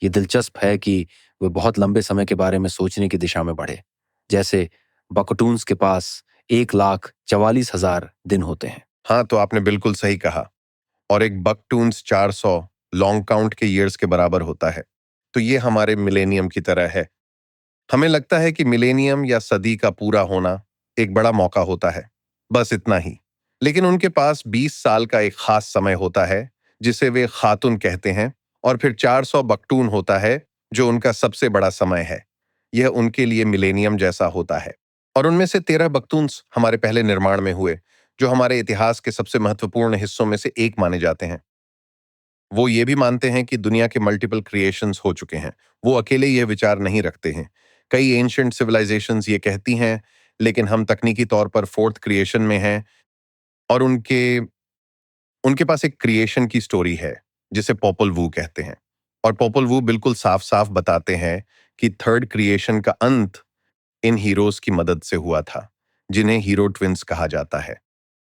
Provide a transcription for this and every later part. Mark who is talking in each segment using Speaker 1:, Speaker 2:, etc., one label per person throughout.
Speaker 1: ये दिलचस्प है कि वे बहुत लंबे समय के बारे में सोचने की दिशा में बढ़े। जैसे बकटून्स के पास 1,44,000 दिन होते हैं।
Speaker 2: हाँ, तो आपने बिल्कुल सही कहा। और एक बकटून्स 400 लॉन्ग काउंट के ईयर्स के बराबर होता है। तो ये हमारे मिलेनियम की तरह है। हमें लगता है कि मिलेनियम या सदी का पूरा होना एक बड़ा मौका होता है, बस इतना ही। लेकिन उनके पास 20 साल का एक खास समय होता है जिसे वे खातून कहते हैं, और फिर 400 बकटून होता है जो उनका सबसे बड़ा समय है। यह उनके लिए मिलेनियम जैसा होता है। और उनमें से 13 बकतून्स हमारे पहले निर्माण में हुए, जो हमारे इतिहास के सबसे महत्वपूर्ण हिस्सों में से एक माने जाते हैं। वो ये भी मानते हैं कि दुनिया के मल्टीपल क्रिएशंस हो चुके हैं। वो अकेले यह विचार नहीं रखते हैं। कई एंशिएंट सिविलाइजेशंस ये कहती हैं, लेकिन हम तकनीकी तौर पर फोर्थ क्रिएशन में हैं। और उनके उनके पास एक क्रिएशन की स्टोरी है जिसे पॉपल वू कहते हैं। और पॉपल वू बिल्कुल साफ साफ बताते हैं कि थर्ड क्रिएशन का अंत इन हीरोज की मदद से हुआ था, जिन्हें हीरो ट्विंस कहा जाता है।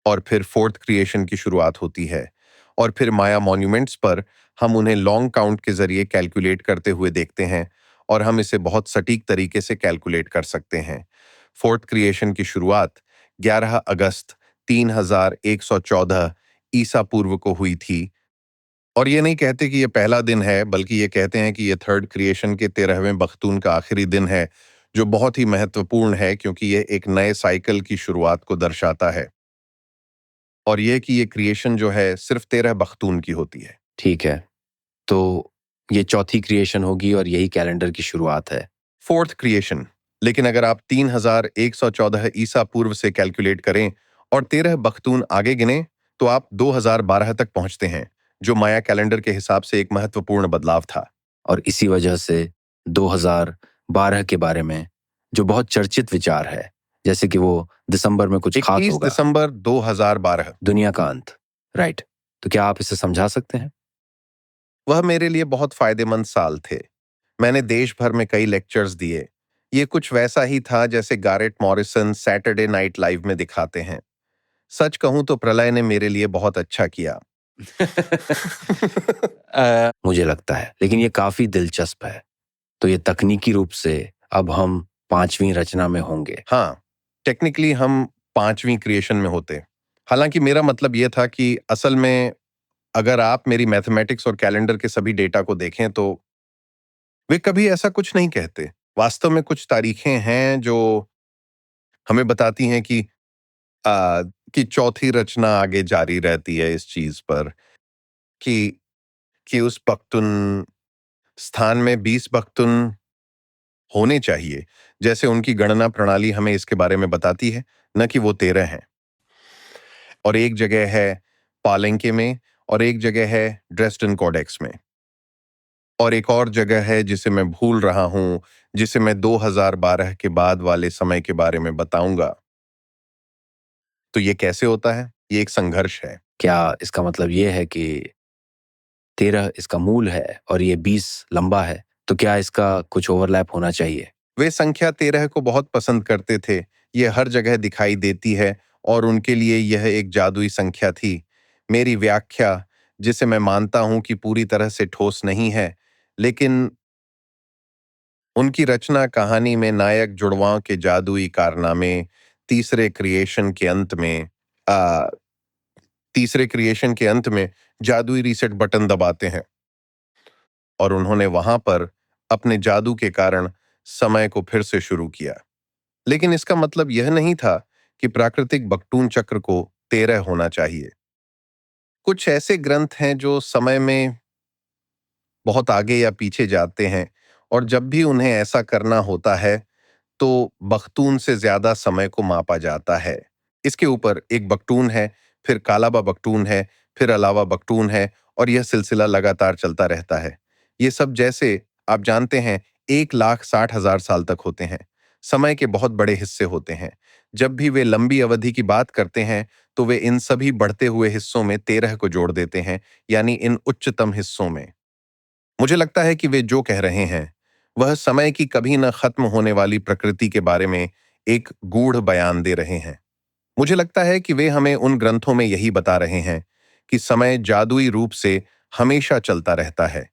Speaker 2: और फिर फोर्थ क्रिएशन की शुरुआत होती है। और फिर माया मॉन्यूमेंट्स पर हम उन्हें लॉन्ग काउंट के जरिए कैलकुलेट करते हुए देखते हैं, और हम इसे बहुत सटीक तरीके से कैलकुलेट कर सकते हैं। फोर्थ क्रिएशन की शुरुआत 11 अगस्त 3114 ईसा पूर्व को हुई थी। और ये नहीं कहते कि ये पहला दिन है, बल्कि ये कहते हैं कि ये थर्ड क्रिएशन के 13वें बख्तून का आखिरी दिन है, जो बहुत ही महत्वपूर्ण है क्योंकि ये एक नए साइकिल की शुरुआत को दर्शाता है। और ये कि ये क्रिएशन जो है सिर्फ 13 बख्तून की होती है।
Speaker 1: ठीक है, तो ये चौथी क्रिएशन होगी और यही कैलेंडर की शुरुआत है।
Speaker 2: Fourth creation. लेकिन अगर आप 3114 ईसा पूर्व से कैलकुलेट करें और 13 बख्तून आगे गिने, तो आप 2012 तक पहुंचते हैं, जो माया कैलेंडर के हिसाब से एक महत्वपूर्ण बदलाव था।
Speaker 1: और इसी वजह से 2012 के बारे में जो बहुत चर्चित विचार है, जैसे कि वो दिसंबर में कुछ खास
Speaker 2: 21
Speaker 1: होगा,
Speaker 2: दिसंबर 2012
Speaker 1: दुनिया का अंत, राइट? तो क्या आप इसे समझा सकते हैं?
Speaker 2: वह मेरे लिए बहुत फायदेमंद साल थे। मैंने देश भर में कई लेक्चर्स दिए। ये कुछ वैसा ही था जैसे गारेट मॉरिसन सैटरडे नाइट लाइव में दिखाते हैं। सच कहूं तो प्रलय ने मेरे लिए बहुत अच्छा किया।
Speaker 1: मुझे लगता है, लेकिन ये काफी दिलचस्प है। तो ये तकनीकी रूप से अब हम पांचवी रचना में होंगे।
Speaker 2: हाँ, टेक्निकली हम पांचवी क्रिएशन में होते। हालांकि मेरा मतलब यह था कि असल में अगर आप मेरी मैथमेटिक्स और कैलेंडर के सभी डेटा को देखें तो वे कभी ऐसा कुछ नहीं कहते। वास्तव में कुछ तारीखें हैं जो हमें बताती हैं कि चौथी रचना आगे जारी रहती है इस चीज पर कि उस पख्तून स्थान में 20 पख्तून होने चाहिए, जैसे उनकी गणना प्रणाली हमें इसके बारे में बताती है, न कि वो 13 हैं। और एक जगह है पालेंके में, और एक जगह है ड्रेस्डन कोडेक्स में, और एक और जगह है जिसे मैं भूल रहा हूं, जिसे मैं 2012 के बाद वाले समय के बारे में बताऊंगा। तो ये कैसे होता है? ये एक संघर्ष है।
Speaker 1: क्या इसका मतलब ये है कि 13 इसका मूल है और ये 20 लंबा है? तो क्या इसका कुछ ओवरलैप होना चाहिए?
Speaker 2: वे संख्या 13 को बहुत पसंद करते थे। ये हर जगह दिखाई देती है, और उनके लिए यह एक जादुई संख्या थी। मेरी व्याख्या, जिसे मैं मानता हूं कि पूरी तरह से ठोस नहीं है, लेकिन उनकी रचना कहानी में नायक जुड़वां के जादुई कारनामे तीसरे क्रिएशन के अंत में आ, तीसरे क्रिएशन के अंत में जादुई रीसेट बटन दबाते हैं, और उन्होंने वहां पर अपने जादू के कारण समय को फिर से शुरू किया। लेकिन इसका मतलब यह नहीं था कि प्राकृतिक बकटून चक्र को 13 होना चाहिए। कुछ ऐसे ग्रंथ हैं जो समय में बहुत आगे या पीछे जाते हैं, और जब भी उन्हें ऐसा करना होता है तो बख्तून से ज्यादा समय को मापा जाता है। इसके ऊपर एक बख्तून है, फिर कालाबा बख्तून है, फिर अलावा बख्तून है, और यह सिलसिला लगातार चलता रहता है। ये सब, जैसे आप जानते हैं, 1,60,000 साल तक होते हैं। समय के बहुत बड़े हिस्से होते हैं। जब भी वे लंबी अवधि की बात करते हैं तो वे इन सभी बढ़ते हुए हिस्सों में 13 को जोड़ देते हैं, यानी इन उच्चतम हिस्सों में। मुझे लगता है कि वे जो कह रहे हैं वह समय की कभी न खत्म होने वाली प्रकृति के बारे में एक गूढ़ बयान दे रहे हैं। मुझे लगता है कि वे हमें उन ग्रंथों में यही बता रहे हैं कि समय जादुई रूप से हमेशा चलता रहता है।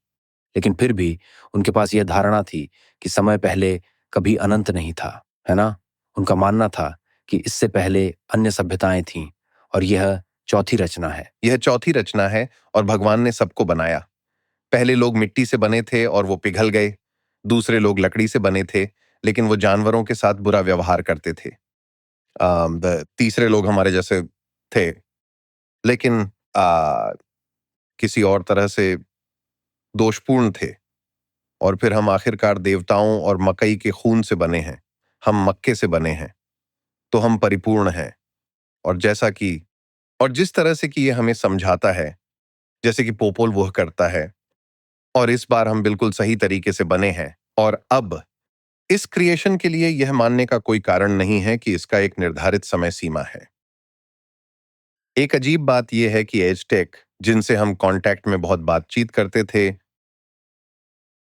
Speaker 1: लेकिन फिर भी उनके पास यह धारणा थी कि समय पहले कभी अनंत नहीं था, है ना? उनका मानना था कि इससे पहले अन्य सभ्यताएं थीं और यह चौथी रचना है।
Speaker 2: यह चौथी रचना है और भगवान ने सबको बनाया। पहले लोग मिट्टी से बने थे और वो पिघल गए। दूसरे लोग लकड़ी से बने थे, लेकिन वो जानवरों के साथ बुरा व्यवहार करते थे। तीसरे लोग हमारे जैसे थे, लेकिन किसी और तरह से दोषपूर्ण थे। और फिर हम आखिरकार देवताओं और मकई के खून से बने हैं। हम मक्के से बने हैं, तो हम परिपूर्ण हैं। और जैसा कि और जिस तरह से कि ये हमें समझाता है, जैसे कि पोपोल वह करता है, और इस बार हम बिल्कुल सही तरीके से बने हैं। और अब इस क्रिएशन के लिए यह मानने का कोई कारण नहीं है कि इसका एक निर्धारित समय सीमा है। एक अजीब बात यह है कि एज़टेक, जिनसे हम कांटेक्ट में बहुत बातचीत करते थे,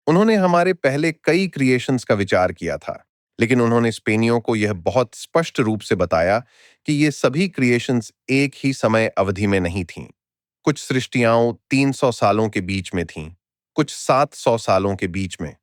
Speaker 2: उन्होंने हमारे पहले कई क्रिएशंस का विचार किया था, लेकिन उन्होंने स्पेनियों को यह बहुत स्पष्ट रूप से बताया कि ये सभी क्रिएशंस एक ही समय अवधि में नहीं थीं। कुछ सृष्टियां 300 सालों के बीच में थीं, कुछ 700 सालों के बीच में,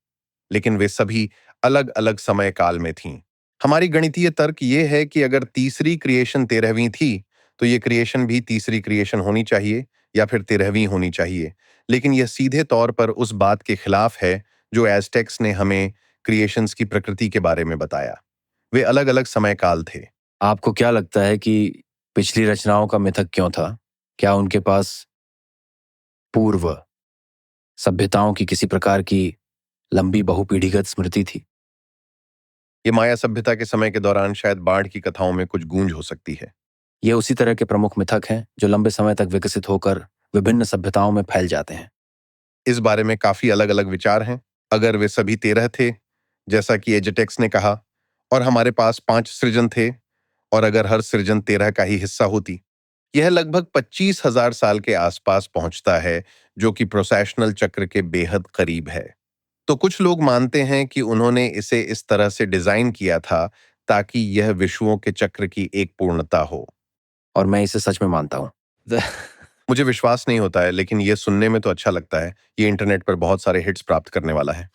Speaker 2: लेकिन वे सभी अलग अलग समय काल में थीं। हमारी गणितीय तर्क यह है कि अगर तीसरी क्रिएशन 13वीं थी, तो ये क्रिएशन भी तीसरी क्रिएशन होनी चाहिए या फिर 13वीं होनी चाहिए। लेकिन यह सीधे तौर पर उस बात के खिलाफ है जो एज़टेक्स ने हमें क्रिएशंस की प्रकृति के बारे में बताया। वे अलग अलग समय काल थे।
Speaker 1: आपको क्या लगता है कि पिछली रचनाओं का मिथक क्यों था? क्या उनके पास पूर्व सभ्यताओं की किसी प्रकार की लंबी बहुपीढ़ीगत स्मृति थी?
Speaker 2: ये माया सभ्यता के समय के दौरान शायद बाढ़ की कथाओं में कुछ गूंज हो सकती है।
Speaker 1: ये उसी तरह के प्रमुख मिथक हैं जो लंबे समय तक विकसित होकर विभिन्न सभ्यताओं में फैल जाते हैं।
Speaker 2: इस बारे में काफी अलग अलग विचार हैं। अगर वे सभी 13 थे, जैसा कि एजेटेक्स ने कहा, और हमारे पास 5 सृजन थे, और अगर हर सृजन 13 का ही हिस्सा होती, यह लगभग 25,000 साल के आसपास पहुंचता है, जो कि प्रोसेशनल चक्र के बेहद करीब है। तो कुछ लोग मानते हैं कि उन्होंने इसे इस तरह से डिजाइन किया था ताकि यह विश्वों के चक्र की एक पूर्णता हो।
Speaker 1: और मैं इसे सच में मानता हूँ।
Speaker 2: मुझे विश्वास नहीं होता है, लेकिन यह सुनने में तो अच्छा लगता है। ये इंटरनेट पर बहुत सारे हिट्स प्राप्त करने वाला है।